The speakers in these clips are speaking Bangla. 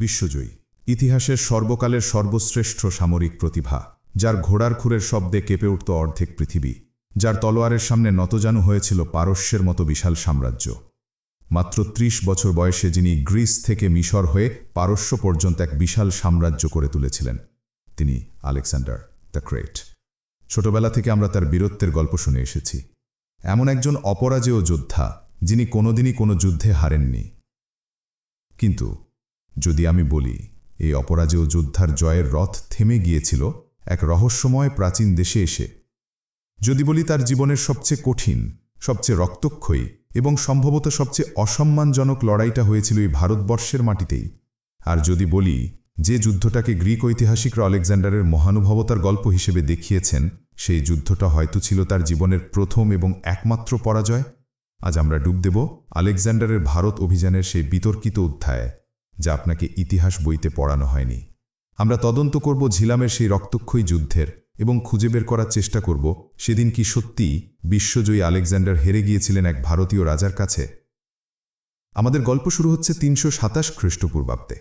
বিশ্বজয়ী, ইতিহাসের সর্বকালের সর্বশ্রেষ্ঠ সামরিক প্রতিভা, যার ঘোড়ার খুরের শব্দে কেঁপে উঠত অর্ধেক পৃথিবী, যার তলোয়ারের সামনে নতজানু হয়েছিল পারস্যের মতো বিশাল সাম্রাজ্য। মাত্র ৩০ বছর বয়সে যিনি গ্রিস থেকে মিশর হয়ে পারস্য পর্যন্ত এক বিশাল সাম্রাজ্য করে তুলেছিলেন, তিনি আলেকজান্ডার দ্য গ্রেট। ছোটবেলা থেকে আমরা তার বীরত্বের গল্প শুনে এসেছি। এমন একজন অপরাজেয় যোদ্ধা, যিনি কোনোদিনই কোনো যুদ্ধে হারেননি। কিন্তু যদি আমি বলি এই অপরাজেয় যোদ্ধার জয়ের রথ থেমে গিয়েছিল এক রহস্যময় প্রাচীন দেশে এসে, যদি বলি তার জীবনের সবচেয়ে কঠিন, সবচেয়ে রক্তক্ষয়ী এবং সম্ভবত সবচেয়ে অসম্মানজনক লড়াইটা হয়েছিল এই ভারতবর্ষের মাটিতেই, আর যদি বলি যে যুদ্ধটাকে গ্রিক ঐতিহাসিকরা আলেকজান্ডারের মহানুভবতার গল্প হিসেবে দেখিয়েছেন, সেই যুদ্ধটা হয়তো ছিল তার জীবনের প্রথম এবং একমাত্র পরাজয়, আজ আমরা ডুব দেব আলেকজান্ডারের ভারত অভিযানের সেই বিতর্কিত অধ্যায়ে, যা আপনাকে ইতিহাস বইতে পড়ানো হয়নি। আমরা তদন্ত করব ঝিলামের সেই রক্তক্ষয়ী যুদ্ধের এবং খুঁজে বের করার চেষ্টা করব সেদিন কি সত্যিই বিশ্বজয়ী আলেকজান্ডার হেরে গিয়েছিলেন এক ভারতীয় রাজার কাছে। আমাদের গল্প শুরু হচ্ছে ৩২৭ খ্রিস্টপূর্বাব্দে।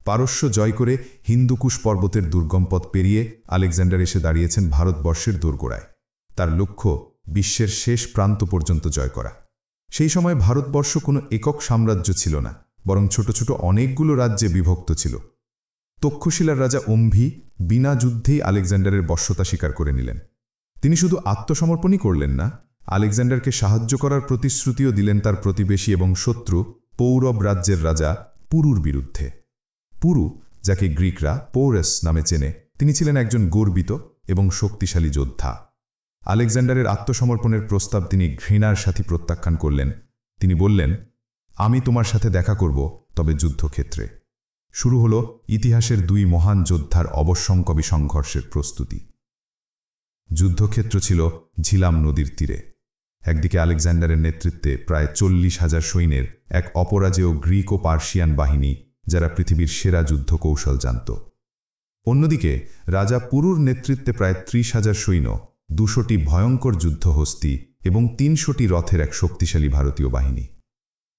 পারস্য জয় করে হিন্দুকুশ পর্বতের দুর্গম পথ পেরিয়ে আলেকজান্ডার এসে দাঁড়িয়েছেন ভারতবর্ষের দোরগোড়ায়। তার লক্ষ্য বিশ্বের শেষ প্রান্ত পর্যন্ত জয় করা। সেই সময় ভারতবর্ষ কোনো একক সাম্রাজ্য ছিল না, বরং ছোট ছোট অনেকগুলো রাজ্যে বিভক্ত ছিল। তক্ষশিলার রাজা অম্ভি বিনা যুদ্ধেই আলেকজান্ডারের বশ্যতা স্বীকার করে নিলেন। তিনি শুধু আত্মসমর্পণই করলেন না, আলেকজান্ডারকে সাহায্য করার প্রতিশ্রুতিও দিলেন তার প্রতিবেশী এবং শত্রু পৌরব রাজ্যের রাজা পুরুর বিরুদ্ধে। পুরু, যাকে গ্রিকরা পৌরাস নামে চেনে, তিনি ছিলেন একজন গর্বিত এবং শক্তিশালী যোদ্ধা। আলেকজান্ডারের আত্মসমর্পণের প্রস্তাব তিনি ঘৃণার সাথে প্রত্যাখ্যান করলেন। তিনি বললেন, আমি তোমার সাথে দেখা করব, তবে যুদ্ধক্ষেত্রে। শুরু হল ইতিহাসের দুই মহান যোদ্ধার অবশ্যঙ্কবী সংঘর্ষের প্রস্তুতি। যুদ্ধক্ষেত্র ছিল ঝিলাম নদীর তীরে। একদিকে আলেকজান্ডারের নেতৃত্বে প্রায় ৪০,০০০ সৈন্যের এক অপরাজেয় গ্রিক ও পার্সিয়ান বাহিনী, যারা পৃথিবীর সেরা যুদ্ধ কৌশল জানত। অন্যদিকে রাজা পুরুর নেতৃত্বে প্রায় ৩০,০০০ সৈন্য, ২০০টি ভয়ঙ্কর যুদ্ধহস্তি এবং ৩০০টি রথের এক শক্তিশালী ভারতীয় বাহিনী।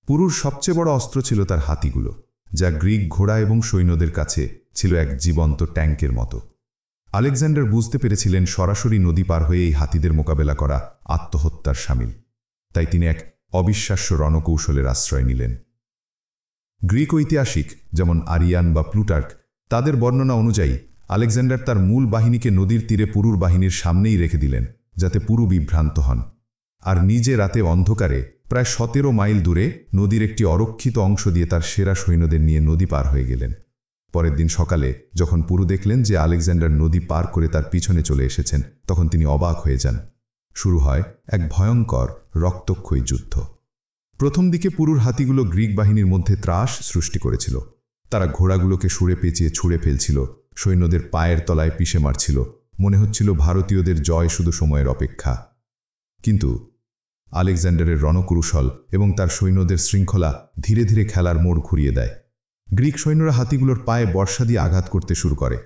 পুরুর সবচেয়ে বড় অস্ত্র ছিল তার হাতিগুলো, যা গ্রিক ঘোড়া এবং সৈন্যদের কাছে ছিল এক জীবন্ত ট্যাঙ্কের মতো। আলেকজান্ডার বুঝতে পেরেছিলেন সরাসরি নদী পার হয়ে এই হাতিদের মোকাবেলা করা আত্মহত্যার শামিল। তাই তিনি এক অবিশ্বাস্য রণকৌশলের আশ্রয় নিলেন। গ্রিক ঐতিহাসিক যেমন আরিয়ান বা প্লুটার্ক, তাদের বর্ণনা অনুযায়ী আলেকজান্ডার তার মূল বাহিনীকে নদীর তীরে পুরুর বাহিনীর সামনেই রেখে দিলেন, যাতে পুরু বিভ্রান্ত হন, আর নিজে রাতে অন্ধকারে প্রায় ১৭ মাইল দূরে নদীর একটি অরক্ষিত অংশ দিয়ে তার সেরা সৈন্যদের নিয়ে নদী পার হয়ে গেলেন। পরের দিন সকালে যখন পুরু দেখলেন যে আলেকজান্ডার নদী পার করে তার পিছনে চলে এসেছেন, তখন তিনি অবাক হয়ে যান। শুরু হয় এক ভয়ঙ্কর রক্তক্ষয়ী যুদ্ধ। প্রথম দিকে পুরুর হাতিগুলো গ্রিক বাহিনীর মধ্যে ত্রাস সৃষ্টি করেছিল। তারা ঘোড়াগুলোকে সুরে পেঁচিয়ে ছুঁড়ে ফেলছিল, সৈন্যদের পায়ের তলায় পিষে মারছিল। মনে হচ্ছিল ভারতীয়দের জয় শুধু সময়ের অপেক্ষা। কিন্তু আলেকজান্ডারের রণকৌশল এবং তার সৈন্যদের শৃঙ্খলা ধীরে ধীরে খেলার মোড় ঘুরিয়ে দেয়। গ্রিক সৈন্যরা হাতিগুলোর পায়ে বর্ষা দিয়ে আঘাত করতে শুরু করে।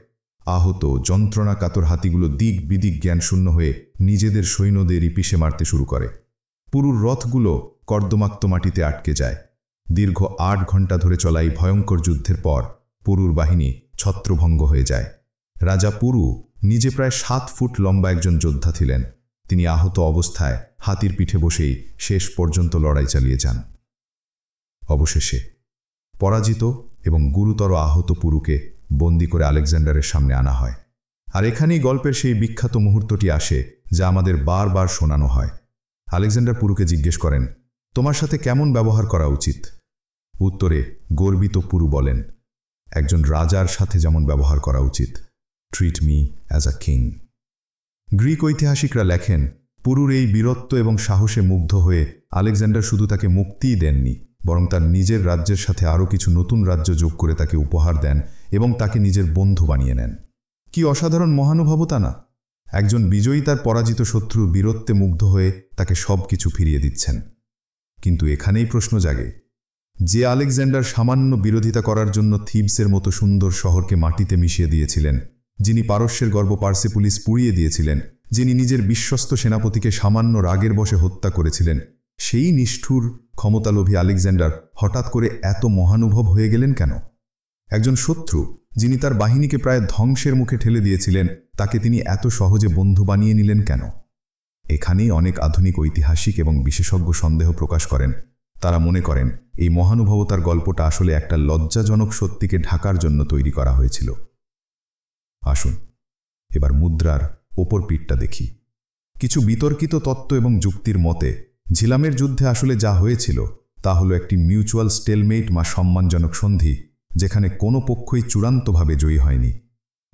আহত, যন্ত্রণা কাতর হাতিগুলো দিক বিদিক জ্ঞানশূন্য হয়ে নিজেদের সৈন্যদেরই পিষে মারতে শুরু করে। পুরুর রথগুলো কর্দমাক্ত মাটিতে আটকে যায়। দীর্ঘ ৮ ঘণ্টা ধরে চলা এই ভয়ঙ্কর যুদ্ধের পর পুরুর বাহিনী ছত্রভঙ্গ হয়ে যায়। রাজা পুরু নিজে প্রায় ৭ ফুট লম্বা একজন যোদ্ধা ছিলেন। তিনি আহত অবস্থায় হাতির পিঠে বসেই শেষ পর্যন্ত লড়াই চালিয়ে যান। অবশেষে পরাজিত এবং গুরুতর আহত পুরুকে বন্দী করে আলেকজান্ডারের সামনে আনা হয়। আর এখানেই গল্পের সেই বিখ্যাত মুহূর্তটি আসে, যা আমাদের বারবার শোনানো হয়। আলেকজান্ডার পুরুকে জিজ্ঞেস করেন, তোমার সাথে কেমন ব্যবহার করা উচিত? উত্তরে গর্বিত পুরু বলেন, একজন রাজার সাথে যেমন ব্যবহার করা উচিত। Treat me as a king. Greek ঐতিহাসিকরা লেখেন, পুরুর এই বীরত্ব এবং সাহসে মুগ্ধ হয়ে আলেকজান্ডার শুধু তাকে মুক্তিই দেননি, বরং তার নিজের রাজ্যের সাথে আরও কিছু নতুন রাজ্য যোগ করে তাকে উপহার দেন এবং তাকে নিজের বন্ধু বানিয়ে নেন। কি অসাধারণ মহানুভবতা না! একজন বিজয়ী তার পরাজিত শত্রুর বীরত্বে মুগ্ধ হয়ে তাকে সব কিছু ফিরিয়ে দিচ্ছেন। কিন্তু এখানেই প্রশ্ন জাগে, যে আলেকজান্ডার সামান্য বিরোধিতা করার জন্য থিবসের মতো সুন্দর শহরকে মাটিতে মিশিয়ে দিয়েছিলেন, যিনি পারস্যের গর্ব পার্সেপুলিস পুড়িয়ে দিয়েছিলেন, যিনি নিজের বিশ্বস্ত সেনাপতিকে সামান্য রাগের বশে হত্যা করেছিলেন, সেই নিষ্ঠুর ক্ষমতালোভী আলেকজান্ডার হঠাৎ করে এত মহানুভব হয়ে গেলেন কেন? একজন শত্রু, যিনি তার বাহিনীকে প্রায় ধ্বংসের মুখে ঠেলে দিয়েছিলেন, তাকে তিনি এত সহজে বন্ধু বানিয়ে নিলেন কেন? এখানেই অনেক আধুনিক ঐতিহাসিক এবং বিশেষজ্ঞ সন্দেহ প্রকাশ করেন। তারা মনে করেন এই মহানুভবতার গল্পটা আসলে একটা লজ্জাজনক সত্যিকে ঢাকার জন্য তৈরি করা হয়েছিল। আসুন এবার মুদ্রার ওপর পিঠটা দেখি। কিছু বিতর্কিত তত্ত্ব এবং যুক্তির মতে ঝিলামের যুদ্ধে আসলে যা হয়েছিল তা হলো একটি মিউচুয়াল স্টেলমেট বা সম্মানজনক সন্ধি, যেখানে কোনো পক্ষই চূড়ান্তভাবে জয়ী হয়নি।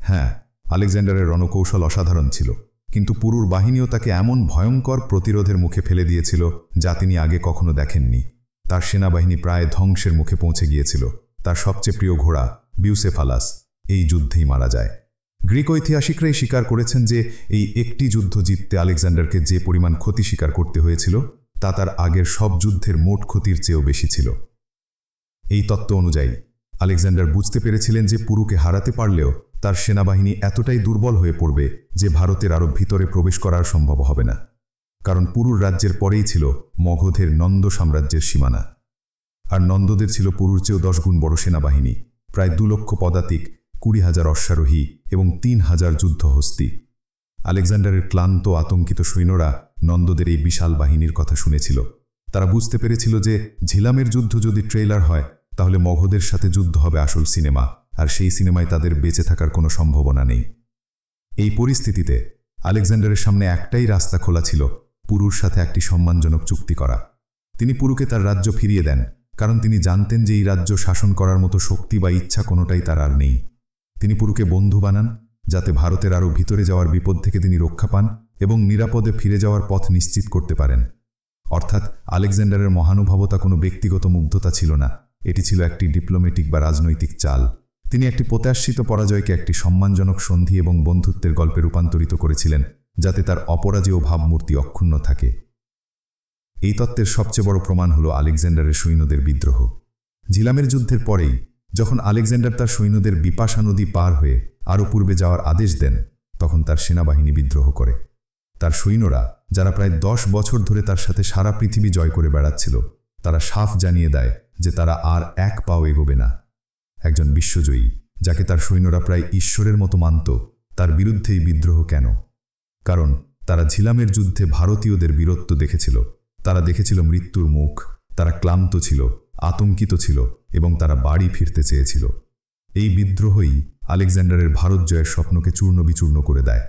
হ্যাঁ, আলেকজান্ডারের রণকৌশল অসাধারণ ছিল, কিন্তু পুরুর বাহিনীও তাকে এমন ভয়ঙ্কর প্রতিরোধের মুখে ফেলে দিয়েছিল যা তিনি আগে কখনো দেখেননি। তার সেনাবাহিনী প্রায় ধ্বংসের মুখে পৌঁছে গিয়েছিল। তার সবচেয়ে প্রিয় ঘোড়া বিউসেফালাস এই যুদ্ধেই মারা যায়। গ্রিক ঐতিহাসিকরাই স্বীকার করেছেন যে এই একটি যুদ্ধ জিততে আলেকজান্ডারকে যে পরিমাণ ক্ষতি স্বীকার করতে হয়েছিল তা তার আগের সব যুদ্ধের মোট ক্ষতির চেয়েও বেশি ছিল। এই তত্ত্ব অনুযায়ী আলেকজান্ডার বুঝতে পেরেছিলেন যে পুরুকে হারাতে পারলেও তার সেনাবাহিনী এতটাই দুর্বল হয়ে পড়বে যে ভারতের আরও ভিতরে প্রবেশ করার সম্ভব হবে না। কারণ পুরুর রাজ্যের পরেই ছিল মগধের নন্দ সাম্রাজ্যের সীমানা, আর নন্দদের ছিল পুরুর চেয়েও 10 গুণ বড় সেনাবাহিনী, প্রায় 2 লক্ষ পদাতিক, 20,000 অশ্বারোহী এবং 3,000 যুদ্ধহস্তি। আলেকজান্ডারের ক্লান্ত আতঙ্কিত সৈন্যরা নন্দদের এই বিশাল বাহিনীর কথা শুনেছিল। তারা বুঝতে পেরেছিল যে ঝিলামের যুদ্ধ যদি ট্রেলার হয় তাহলে মগধের সাথে যুদ্ধ হবে আসল সিনেমা, আর সেই সিনেমায় তাদের বেঁচে থাকার কোনো সম্ভাবনা নেই। এই পরিস্থিতিতে আলেকজান্ডারের সামনে একটাই রাস্তা খোলা ছিল, পুরুর সাথে একটি সম্মানজনক চুক্তি করা। তিনি পুরুকে তার রাজ্য ফিরিয়ে দেন, কারণ তিনি জানতেন যে এই রাজ্য শাসন করার মতো শক্তি বা ইচ্ছা কোনোটাই তার আর নেই। তিনি পুরুকে বন্ধু বানান, যাতে ভারতের আরও ভিতরে যাওয়ার বিপদ থেকে তিনি রক্ষা পান এবং নিরাপদে ফিরে যাওয়ার পথ নিশ্চিত করতে পারেন। অর্থাৎ আলেকজান্ডারের মহানুভবতা কোনো ব্যক্তিগত মুগ্ধতা ছিল না, এটি ছিল একটি ডিপ্লোম্যাটিক বা রাজনৈতিক চাল। তিনি একটি প্রত্যাশিত পরাজয়কে একটি সম্মানজনক সন্ধি এবং বন্ধুত্বের গল্পে রূপান্তরিত করেছিলেন, যাতে তার অপরাজেয় ভাবমূর্তি অক্ষুণ্ণ থাকে। এই তত্ত্বের সবচেয়ে বড় প্রমাণ হল আলেকজান্ডারের সৈন্যদের বিদ্রোহ। ঝিলামের যুদ্ধের পরেই যখন আলেকজান্ডার তার সৈন্যদের বিপাশা নদী পার হয়ে আরও পূর্বে যাওয়ার আদেশ দেন, তখন তার সেনাবাহিনী বিদ্রোহ করে। তার সৈন্যরা, যারা প্রায় 10 বছর ধরে তার সাথে সারা পৃথিবী জয় করে বেড়াচ্ছিল, তারা সাফ জানিয়ে দেয় যে তারা আর এক পাও এগোবে না। একজন বিশ্বজয়ী, যাকে তার সৈন্যরা প্রায় ঈশ্বরের মতো মানত, তার বিরুদ্ধেই বিদ্রোহ কেন? কারণ তারা ঝিলামের যুদ্ধে ভারতীয়দের বীরত্ব দেখেছিল। তারা দেখেছিল মৃত্যুর মুখ, তারা ক্লান্ত ছিল, আতঙ্কিত ছিল এবং তারা বাড়ি ফিরতে চেয়েছিল। এই বিদ্রোহই আলেকজান্ডারের ভারত জয়ের স্বপ্নকে চূর্ণ বিচূর্ণ করে দেয়।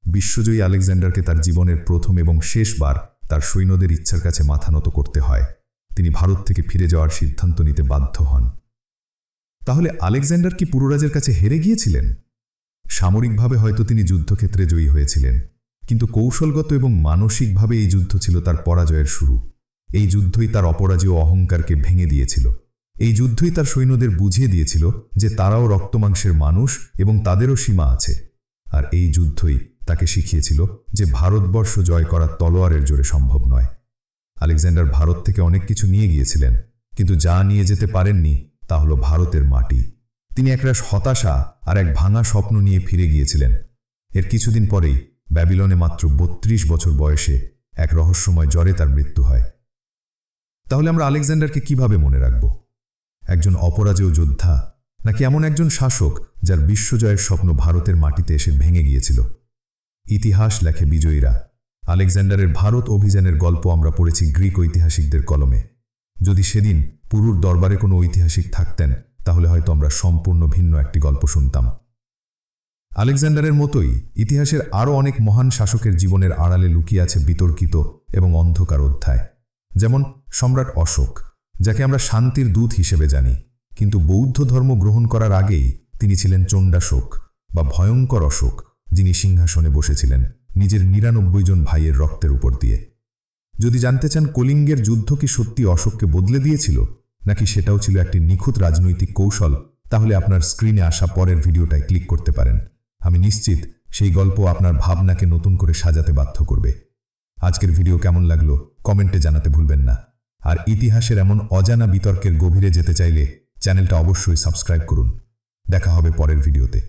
বিশ্বজয়ী আলেকজান্ডারকে তার জীবনের প্রথম এবং শেষবার তার সৈন্যদের ইচ্ছার কাছে মাথা নত করতে হয়। তিনি ভারত থেকে ফিরে যাওয়ার সিদ্ধান্ত নিতে বাধ্য হন। তাহলে আলেকজান্ডার কি পুরুরাজের কাছে হেরে গিয়েছিলেন? সামরিকভাবে হয়তো তিনি যুদ্ধক্ষেত্রে জয়ী হয়েছিলেন, কিন্তু কৌশলগত এবং মানসিকভাবে এই যুদ্ধ ছিল তার পরাজয়ের শুরু। এই যুদ্ধই তার অপরাজেয় অহংকারকে ভেঙে দিয়েছিল। এই যুদ্ধই তার সৈন্যদের বুঝিয়ে দিয়েছিল যে তারাও রক্তমাংসের মানুষ এবং তাদেরও সীমা আছে। আর এই যুদ্ধই তাকে শিখিয়েছিল যে ভারতবর্ষ জয় করা তলোয়ারের জোরে সম্ভব নয়। আলেকজান্ডার ভারত থেকে অনেক কিছু নিয়ে গিয়েছিলেন, কিন্তু যা নিয়ে যেতে পারেননি তা হল ভারতের মাটি। তিনি একরাশ হতাশা আর এক ভাঙা স্বপ্ন নিয়ে ফিরে গিয়েছিলেন। এর কিছুদিন পরেই ব্যাবিলনে মাত্র 32 বছর বয়সে এক রহস্যময় জ্বরে তার মৃত্যু হয়। তাহলে আমরা আলেকজান্ডারকে কিভাবে মনে রাখব? একজন অপরাজেয় যোদ্ধা, নাকি এমন একজন শাসক যার বিশ্বজয়ের স্বপ্ন ভারতের মাটিতে এসে ভেঙে গিয়েছিল? ইতিহাস লেখে বিজয়ীরা। আলেকজান্ডারের ভারত অভিযানের গল্প আমরা পড়েছি গ্রিক ঐতিহাসিকদের কলমে। যদি সেদিন পুরুর দরবারে কোনো ঐতিহাসিক থাকতেন, তাহলে হয়তো আমরা সম্পূর্ণ ভিন্ন একটি গল্প শুনতাম। আলেকজান্ডারের মতোই ইতিহাসের আরও অনেক মহান শাসকের জীবনের আড়ালে লুকিয়ে আছে বিতর্কিত এবং অন্ধকার অধ্যায়। যেমন সম্রাট অশোক, যাকে আমরা শান্তির দূত হিসেবে জানি, কিন্তু বৌদ্ধ ধর্ম গ্রহণ করার আগেই তিনি ছিলেন চণ্ডাশোক বা ভয়ঙ্কর অশোক, যিনি সিংহাসনে বসেছিলেন নিজের 99 জন ভাইয়ের রক্তের উপর দিয়ে। যদি জানতে চান কলিঙ্গের যুদ্ধ কি সত্যি অশোককে বদলে দিয়েছিল, নাকি সেটাও ছিল একটি নিখুঁত রাজনৈতিক কৌশল, তাহলে আপনার স্ক্রিনে আসা পরের ভিডিওটায় ক্লিক করতে পারেন। আমি নিশ্চিত সেই গল্প আপনার ভাবনাকে নতুন করে সাজাতে বাধ্য করবে। আজকের ভিডিও কেমন লাগলো কমেন্টে জানাতে ভুলবেন না। আর ইতিহাসের এমন অজানা বিতর্কের গভীরে যেতে চাইলে চ্যানেলটা অবশ্যই সাবস্ক্রাইব করুন। দেখা হবে পরের ভিডিওতে।